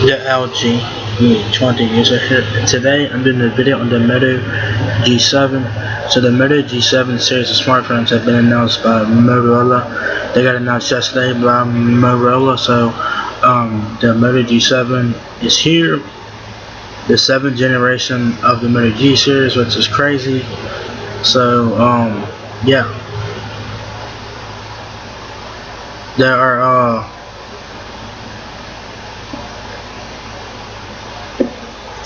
The LG E20 user here. Today I'm doing a video on the Moto G7. So the Moto G7 series of smartphones have been announced by Motorola. They got announced yesterday by Motorola. So the Moto G7 is here. The 7th generation of the Moto G series, which is crazy. So yeah. There are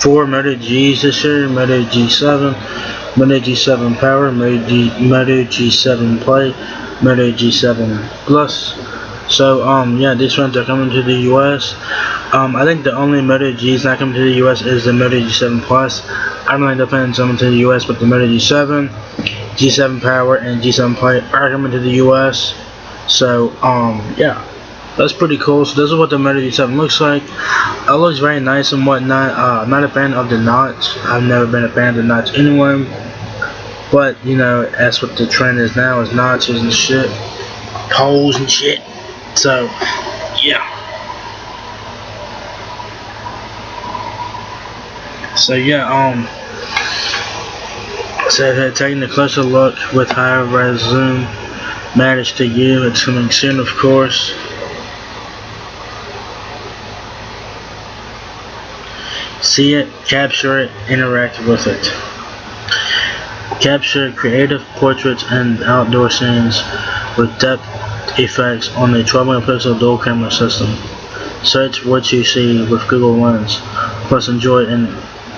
4 Moto Gs this year: Moto G7, Moto G7 Power, Moto G7 Play, Moto G7 Plus. So yeah, these phones are coming to the US. I think the only Moto G's not coming to the US is the Moto G7 Plus. I don't think the phones coming to the US, but the Moto G7, G7 Power, and G7 Play are coming to the US. So yeah, that's pretty cool. So this is what the Moto G7 looks like. It looks very nice and whatnot. I'm not a fan of the notch. I've never been a fan of the notch anyway. But you know, that's what the trend is now, is notches and shit, holes and shit. So yeah. So yeah, so taking a closer look with higher res zoom matters to you. It's coming soon, of course. See it, capture it, interact with it. Capture creative portraits and outdoor scenes with depth effects on a 12-megapixel dual camera system. Search what you see with Google Lens, plus enjoy an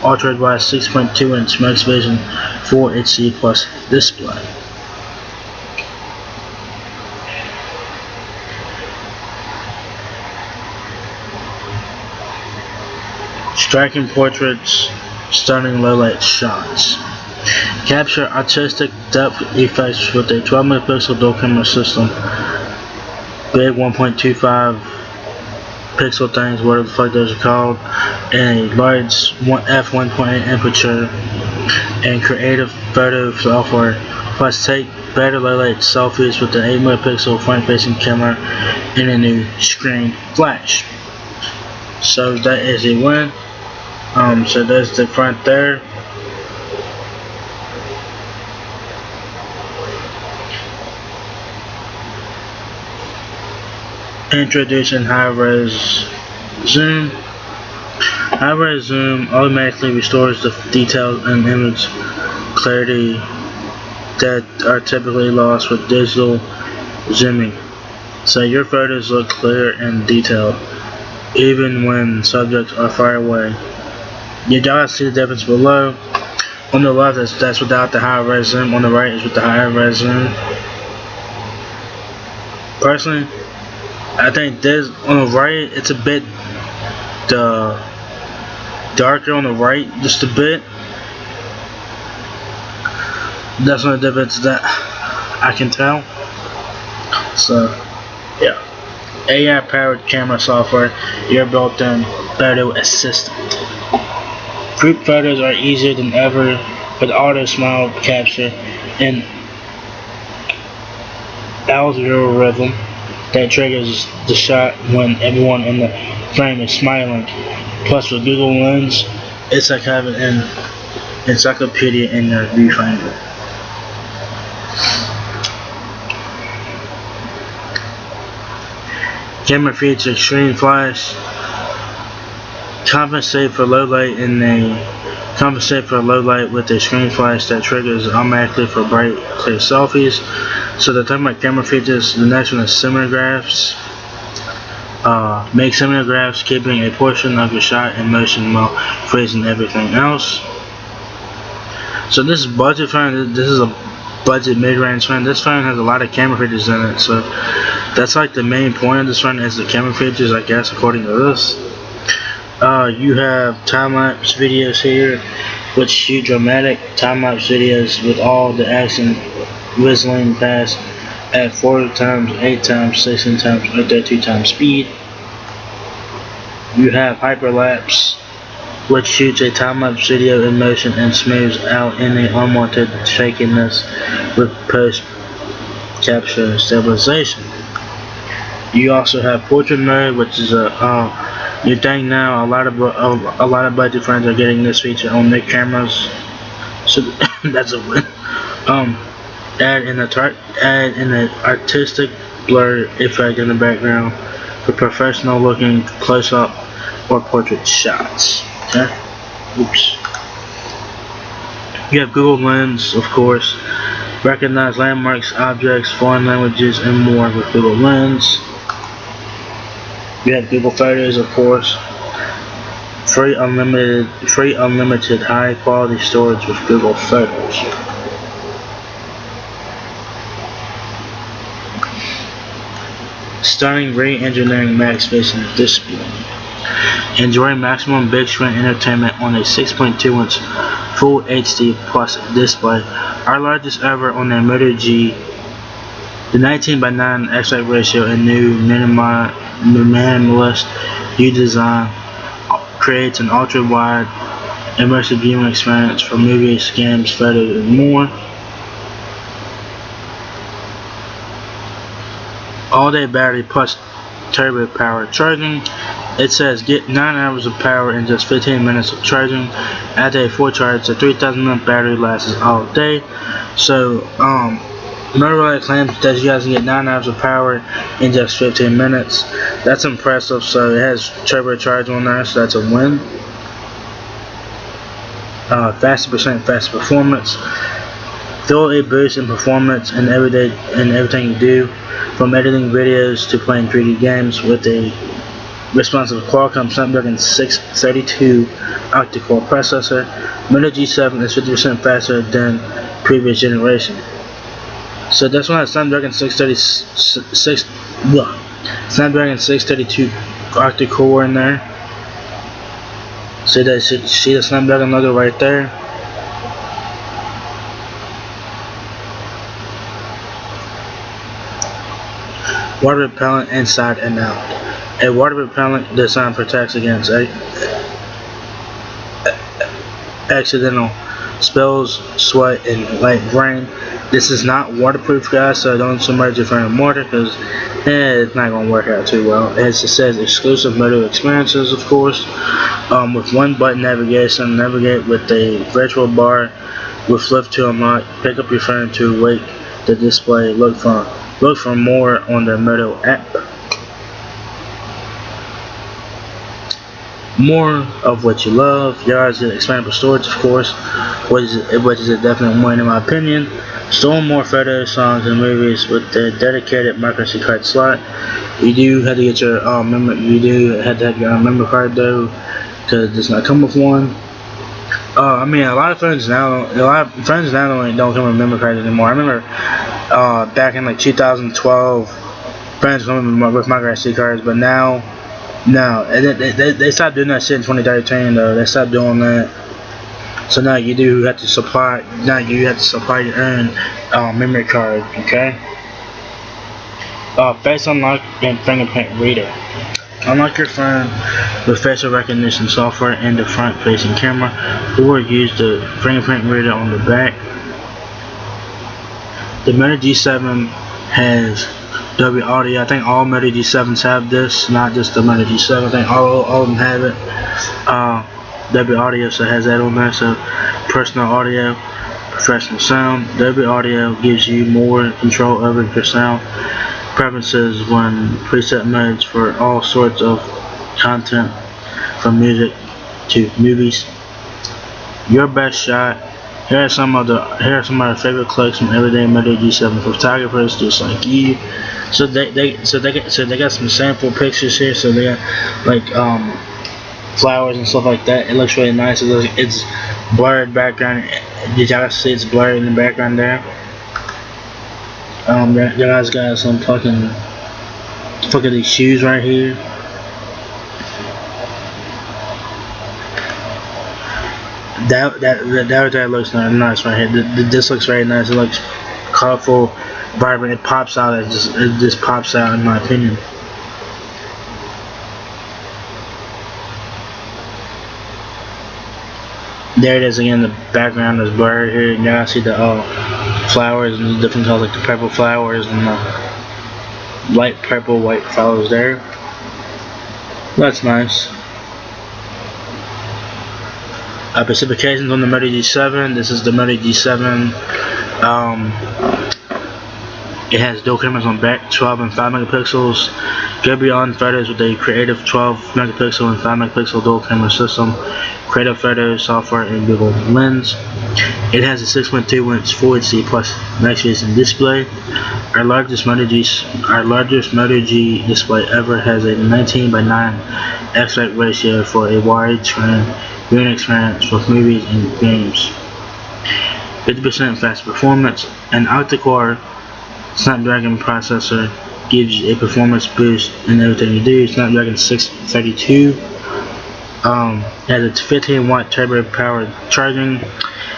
ultra-wide 6.2-inch Max Vision Full HD Plus display. Striking portraits, stunning low-light shots. Capture artistic depth effects with a 12-megapixel dual camera system. Big 1.25 pixel things, whatever the fuck those are called, and a large f1.8 aperture, and creative photo software. Plus, take better low-light selfies with an 8-megapixel front-facing camera and a new screen flash. So that is a win. So there's the front there. Introducing high-res zoom. High-res zoom automatically restores the details and image clarity that are typically lost with digital zooming. So your photos look clear and detailed, even when subjects are far away. You guys see the difference below. On the left, that's without the high-res zoom. On the right is with the high-res zoom. Personally, I think this on the right, it's a bit darker on the right, just a bit. That's the difference that I can tell. So yeah, AI-powered camera software, your built-in photo assistant. Group photos are easier than ever with auto smile capture and algorithm that triggers the shot when everyone in the frame is smiling. Plus, with Google Lens, it's like having an encyclopedia in your viewfinder. Camera features extreme flash. Compensate for low light with a screen flash that triggers automatically for bright, clear selfies. So the talking about camera features, the next one is cinematographs. Make cinematographs, keeping a portion of your shot in motion while freezing everything else. So this is budget phone. This is a budget mid-range phone. This phone has a lot of camera features in it. So that's like the main point of this phone is the camera features, I guess, according to this. You have time-lapse videos here, which shoot dramatic time-lapse videos with all the action whistling past at 4 times, 8 times, 16 times, or 32 times speed. You have hyperlapse, which shoots a time-lapse video in motion and smooths out any unwanted shakiness with post-capture stabilization. You also have portrait mode, which is a You think now a lot of budget phones are getting this feature on their cameras, so that's a win. Um, add in an artistic blur effect in the background for professional looking close up or portrait shots. Okay. Oops. You have Google Lens, of course. Recognize landmarks, objects, foreign languages, and more with Google Lens. You have Google Photos, of course. Free unlimited high quality storage with Google Photos. Stunning re-engineering Max facing display. Enjoy maximum big screen entertainment on a 6.2-inch Full HD Plus display, our largest ever on the Moto G. The 19:9 aspect ratio and new minimalist U design creates an ultra-wide immersive viewing experience for movies, games, photos, and more. All-day battery plus turbo power charging. It says get 9 hours of power in just 15 minutes of charging. After a full charge, the 3,000 mAh battery lasts all day. So, Motorola claims that you guys can get 9 hours of power in just 15 minutes. That's impressive. So it has turbo charge on there, so that's a win. Faster performance. Feel a boost in performance in everything you do, from editing videos to playing 3D games with a responsive Qualcomm Snapdragon 632 octa-core processor. Moto G7 is 50% faster than previous generation. So this one has Snapdragon 632 octa-core in there. See the Snapdragon logo right there. Water repellent inside and out. A water repellent design protects against accidental spills, sweat, and light rain. This is not waterproof, guys, so don't submerge your phone in water because it's not going to work out too well. As it says, exclusive Moto experiences, of course, with one button navigation. Navigate with a virtual bar with flip to unlock. Pick up your phone to awake the display. Look for more on the Moto app. More of what you love. Yours is expandable storage, of course, which is a definite win in my opinion. Store more photos, songs, and movies with the dedicated microSD card slot. You do have to get your have your memory card though, because it does not come with one. I mean, a lot of phones now don't come with memory cards anymore. I remember back in like 2012, phones come with microSD cards, but now. No, they stopped doing that shit in 2013 though. They stopped doing that. So now you do have to supply. Now you have to supply your own memory card. Okay. Face unlock and fingerprint reader. Unlock your phone with facial recognition software and the front-facing camera, or use the fingerprint reader on the back. The Moto G7 has Dolby Audio. I think all Moto G7s have this, not just the Moto G7. I think all of them have it. Dolby Audio, so it has that on there. So personal audio, professional sound. Dolby Audio gives you more control over your sound preferences when preset modes for all sorts of content, from music to movies. Your best shot. Here are some of the favorite clips from everyday Moto G7 photographers just like you. So they got some sample pictures here. So they got like flowers and stuff like that. It looks really nice. It's blurred background. Did y'all see it's blurred in the background there? You guys got some fucking look at these shoes right here. That looks nice right here. This looks very nice. It looks colorful, vibrant. It pops out. It just pops out in my opinion. There it is again. The background is blurred here. You guys see the flowers and the different colors, like the purple flowers and the light purple, white flowers there. That's nice. Specifications on the Moto G7. This is the Moto G7. It has dual cameras on back, 12 and 5 megapixels. Go beyond photos with a creative 12 megapixel and 5 megapixel dual camera system. Creative photo software and Google Lens. It has a 6.2-inch Full HD plus max vision display. Our largest Moto G display ever has a 19:9 aspect ratio for a widescreen viewing experience with movies and games. 50% faster performance. An octa-core Snapdragon processor gives you a performance boost in everything you do. Snapdragon 632 has a 15-watt turbo powered charging.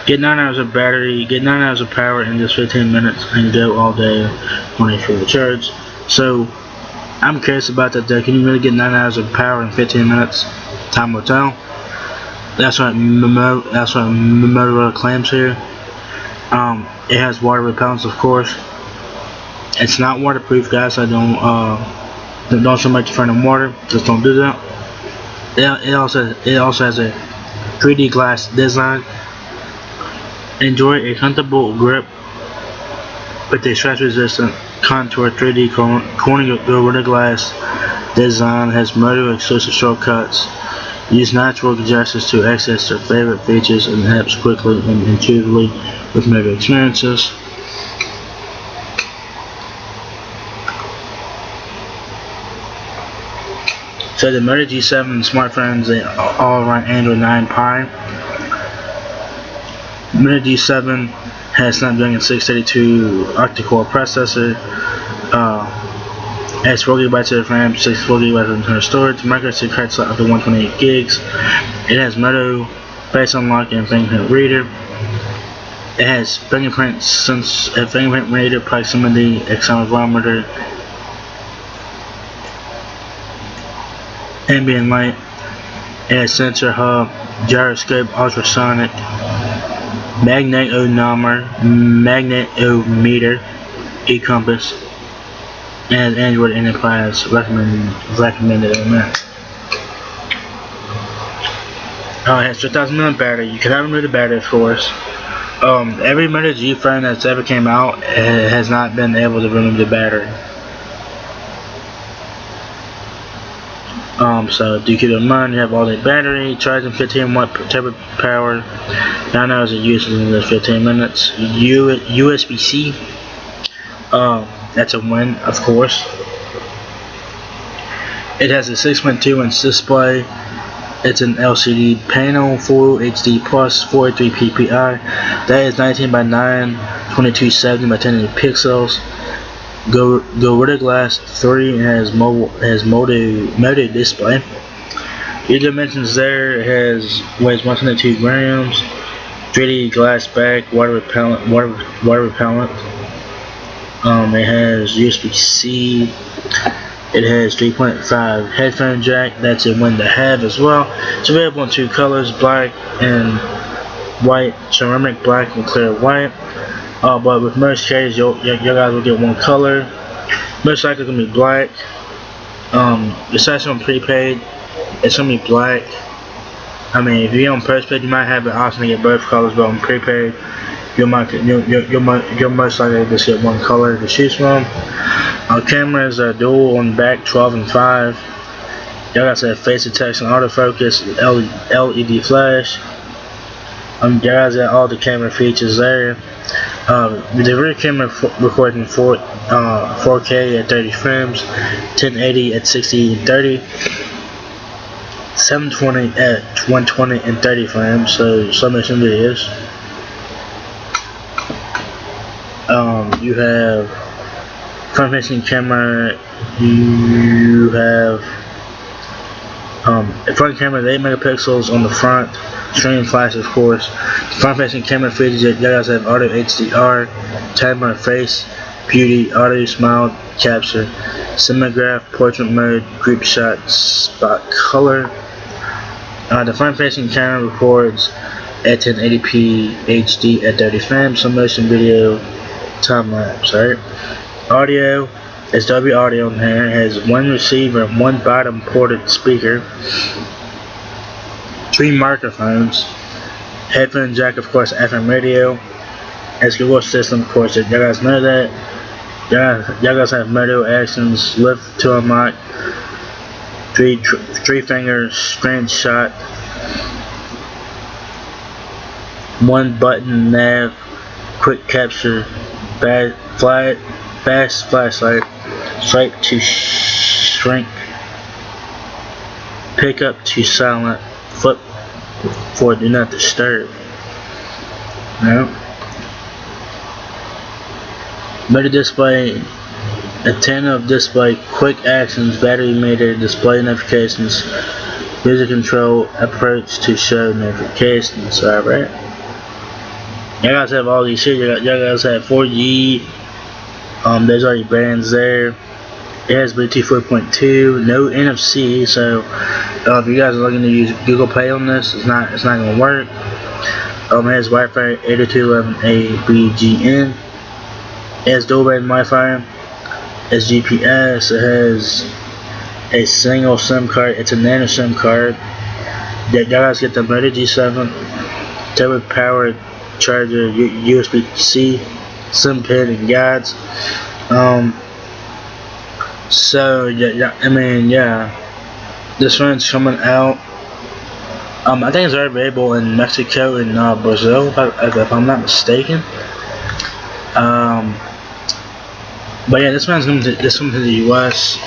Get 9 hours of battery, get 9 hours of power in just 15 minutes and go all day on a full charge. So I'm curious about that though. Can you really get 9 hours of power in 15 minutes? Time will tell. That's what Motorola claims here. It has water repellence, of course. It's not waterproof, guys. So don't so much in front of water. Just don't do that. It also has a 3D glass design. Enjoy a comfortable grip with a scratch-resistant contour 3D corner Gorilla Glass design. Has Moto exclusive shortcuts. Use natural gestures to access their favorite features and apps quickly and intuitively with Moto experiences. So the Moto G7 smartphones, they all run Android 9 Pie. Moto G7 has Snapdragon 632 octa-core processor, has 4 GB of RAM, 64 GB of internal storage, micro SD card slot up to 128 gigs. It has Moto Face Unlock and fingerprint reader. It has fingerprint reader, proximity, accelerometer, ambient light. It has sensor hub, gyroscope, ultrasonic, magnetometer, e-compass, and Android Enterprise recommended on that. It has 3,000 mAh battery. You cannot remove the battery, of course. Every Moto G phone that's ever came out has not been able to remove the battery. So do keep in mind you have all the battery, charging 15-watt turbo power, 9 hours of use in the 15 minutes. USB-C, that's a win, of course. It has a 6.2-inch display. It's an LCD panel, Full HD plus, 483 ppi. That is 19:9, 2270 by 1080 pixels. Gorilla Glass 3 has Moto display. Your dimensions there. It weighs 122 grams. 3D glass back, water repellent. It has USB-C. It has 3.5 headphone jack. That's a win to have as well. It's available in 2 colors, black and white, ceramic black and clear white. But with most cases, you guys will get one color. Most likely gonna be black. Besides on prepaid, it's gonna be black. I mean, if you're on postpaid, you might have the option to get both colors, but on prepaid, you're most likely to just get one color to choose from. Cameras are dual on back, 12 and 5. You guys have face detection, autofocus, LED flash. You guys got all the camera features there. The rear camera recording 4K at 30 frames, 1080 at 60 and 30, 720 at 120 and 30 frames, so some videos. You have front-facing camera. You have the front camera is 8 megapixels on the front. Screen flash, of course. Front-facing camera features. You guys have auto HDR, timer, face, beauty, auto smile capture, cinematograph, portrait mode, group shot, spot color. The front-facing camera records at 1080p HD at 30 frames. Some motion video, time lapse. Alright. Audio. It's Dolby audio in here. It has one receiver and one bottom ported speaker, 3 microphones, headphone jack, of course, FM radio. It's Google system, of course. Y'all guys know that. Y'all guys have moto actions, lift to unlock, three finger screenshot, 1 button nav, quick capture, fast flashlight, swipe to shrink, pick up to silent, flip for do not disturb. No. Better display, attentive display, quick actions, battery meter, display notifications, music control, approach to show notifications. Alright. Y'all guys have all these shit. Y'all guys have 4G. There's already bands there. It has Bluetooth 4.2, no NFC. So if you guys are looking to use Google Pay on this, it's not gonna work. It has Wi-Fi 802.11a/BGN. It has dual band Wi-Fi. It has GPS. It has a single SIM card. It's a nano SIM card. Y'all guys get the Moto G7 turbo powered charger, USB-C, SIM pin, and guides. So yeah, I mean, yeah, this one's coming out. I think it's already available in Mexico and Brazil, if I'm not mistaken. But yeah, this one's coming to the US.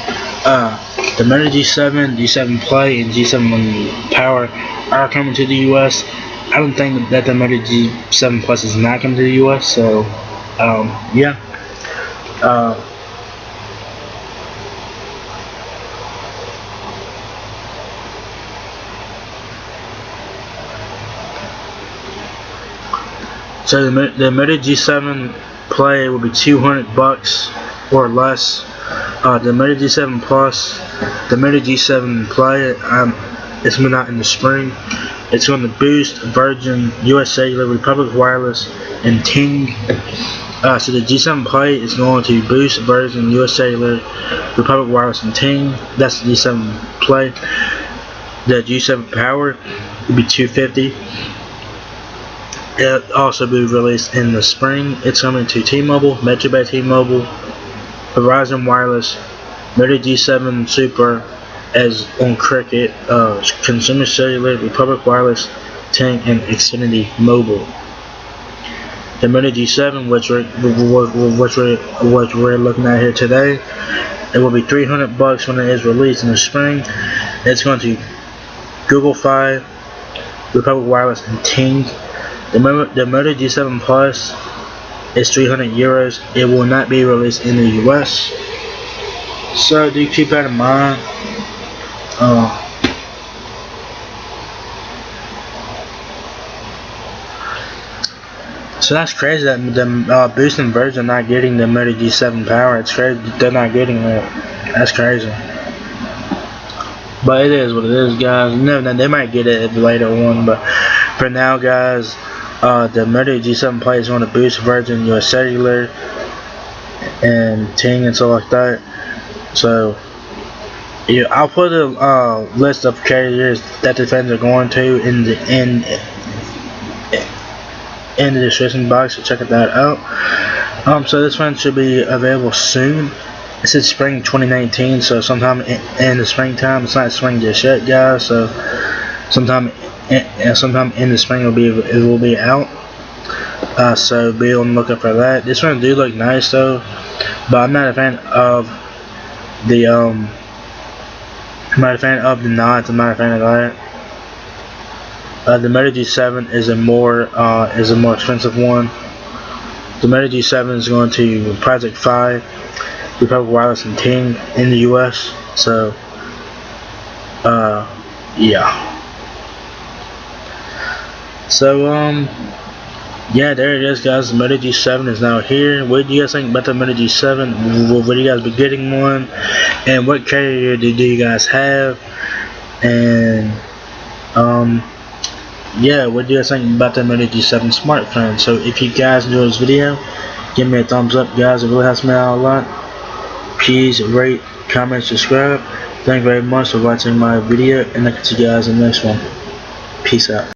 The Moto G7, G7 Play, and G7 Power are coming to the US. I don't think that the Moto G7 Plus is not coming to the US. So, yeah. So the Moto G7 Play will be $200 or less. The Moto G7 Plus, the Moto G7 Play, it's coming out in the spring. It's going to boost Virgin, US Cellular, Republic Wireless, and Ting. So the G7 Play is going to boost Virgin, US Cellular, Republic Wireless, and Ting. That's the G7 Play. The G7 Power will be $250. It'll also be released in the spring. It's coming to T-Mobile, Metro by T-Mobile, Verizon Wireless, Moto G7 Super as on Cricket, Consumer Cellular, Republic Wireless, Ting, and Xfinity Mobile. The Moto G7, which we're looking at here today, it will be $300 when it is released in the spring. It's going to Google Fi, Republic Wireless, and Ting. The Moto G7 Plus is €300. It will not be released in the US. So do keep that in mind. So that's crazy that the Boost and Virgin are not getting the Moto G7 Power. It's crazy they're not getting it. That's crazy. But it is what it is, guys. No, they might get it later on, but for now, guys, the Moto G7 Play is going to boost Virgin, US Cellular, and Ting and stuff like that. So yeah, I'll put a list of carriers that the fans are going to in the description box, so check that out. So this one should be available soon. It says spring 2019, so sometime in the springtime. It's not spring just yet, guys. So sometime in the spring it will be out. So be on the lookout for that. This one do look nice though, but I'm not a fan of the I'm not a fan of the knots. I'm not a fan of that. The Moto G7 is a more expensive one. The Moto G7 is going to Project 5, Republic Wireless, and Ting in the US. So yeah. So yeah, there it is, guys. The Moto G7 is now here. What do you guys think about the Moto G7? Will you guys be getting one? And what carrier do you guys have? And yeah, what do you guys think about the Moto G7 smartphone? So if you guys enjoyed this video, give me a thumbs up, guys. It really helps me out a lot. Please rate, comment, subscribe. Thank you very much for watching my video, and I'll catch you guys in the next one. Peace out.